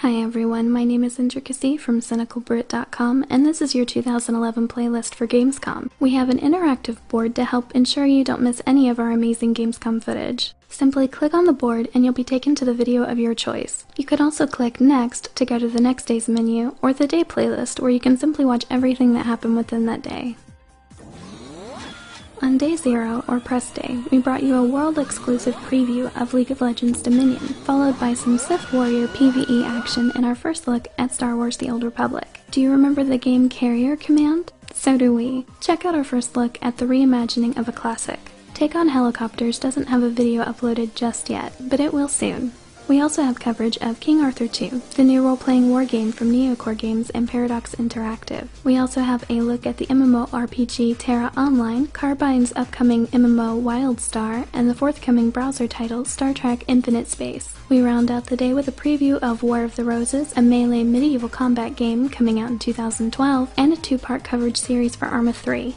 Hi everyone, my name is Intricacy from CynicalBrit.com, and this is your 2011 playlist for Gamescom. We have an interactive board to help ensure you don't miss any of our amazing Gamescom footage. Simply click on the board and you'll be taken to the video of your choice. You could also click Next to go to the next day's menu, or the day playlist where you can simply watch everything that happened within that day. On Day 0, or Press Day, we brought you a world-exclusive preview of League of Legends Dominion, followed by some Sith Warrior PvE action and our first look at Star Wars The Old Republic. Do you remember the game Carrier Command? So do we. Check out our first look at the reimagining of a classic. Take on Helicopters doesn't have a video uploaded just yet, but it will soon. We also have coverage of King Arthur 2, the new role-playing war game from Neocore Games and Paradox Interactive. We also have a look at the MMORPG Terra Online, Carbine's upcoming MMO Wildstar, and the forthcoming browser title Star Trek Infinite Space. We round out the day with a preview of War of the Roses, a melee medieval combat game coming out in 2012, and a two-part coverage series for Arma 3.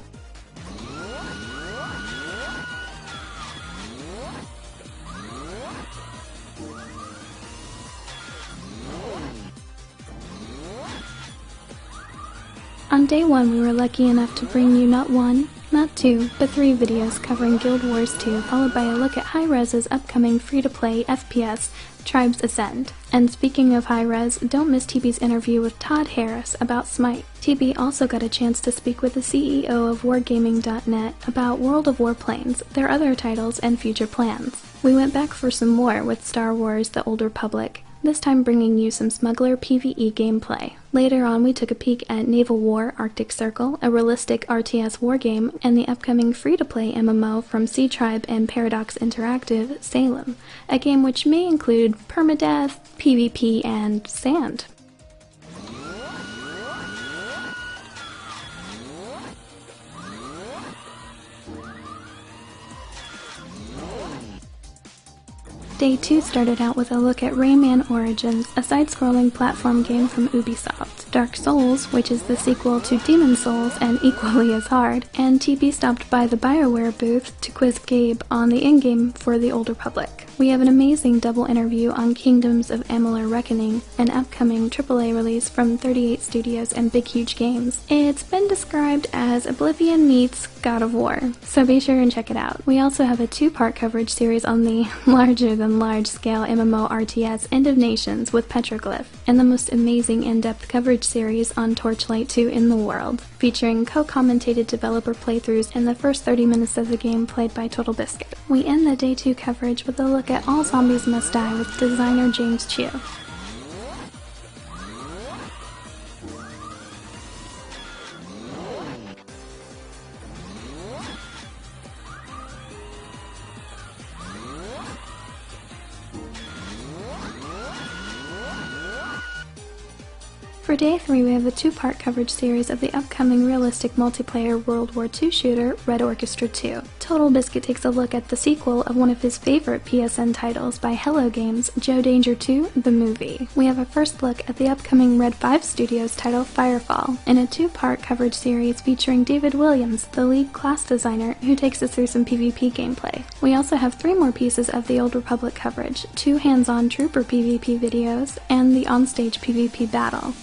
On Day 1, we were lucky enough to bring you not one, not two, but three videos covering Guild Wars 2, followed by a look at Hi-Rez's upcoming free-to-play FPS, Tribes Ascend. And speaking of Hi-Rez, don't miss TB's interview with Todd Harris about Smite. TB also got a chance to speak with the CEO of Wargaming.net about World of Warplanes, their other titles, and future plans. We went back for some more with Star Wars The Old Republic, this time bringing you some smuggler PvE gameplay. Later on, we took a peek at Naval War Arctic Circle, a realistic RTS wargame, and the upcoming free-to-play MMO from Sea Tribe and Paradox Interactive, Salem, a game which may include permadeath, PvP, and sand. Day 2 started out with a look at Rayman Origins, a side-scrolling platform game from Ubisoft, Dark Souls, which is the sequel to Demon Souls and equally as hard, and TB stopped by the BioWare booth to quiz Gabe on the in-game for The Old Republic. We have an amazing double interview on Kingdoms of Amalur Reckoning, an upcoming AAA release from 38 Studios and Big Huge Games. It's been described as Oblivion meets God of War, so be sure and check it out. We also have a two-part coverage series on the large-scale MMO RTS End of Nations with Petroglyph, and the most amazing in-depth coverage series on Torchlight 2 in the world, featuring co-commentated developer playthroughs in the first 30 minutes of the game played by Total Biscuit. We end the Day 2 coverage with a look at All Zombies Must Die with designer James Chu. For Day 3, we have a two-part coverage series of the upcoming realistic multiplayer World War II shooter, Red Orchestra 2. Total Biscuit takes a look at the sequel of one of his favorite PSN titles by Hello Games, Joe Danger 2, the movie. We have a first look at the upcoming Red 5 Studios title Firefall, in a two-part coverage series featuring David Williams, the lead class designer, who takes us through some PvP gameplay. We also have three more pieces of the Old Republic coverage, two hands-on trooper PvP videos, and the onstage PvP battle.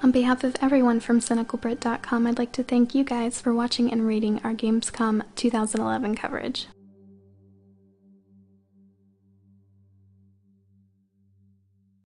On behalf of everyone from CynicalBrit.com, I'd like to thank you guys for watching and reading our Gamescom 2011 coverage.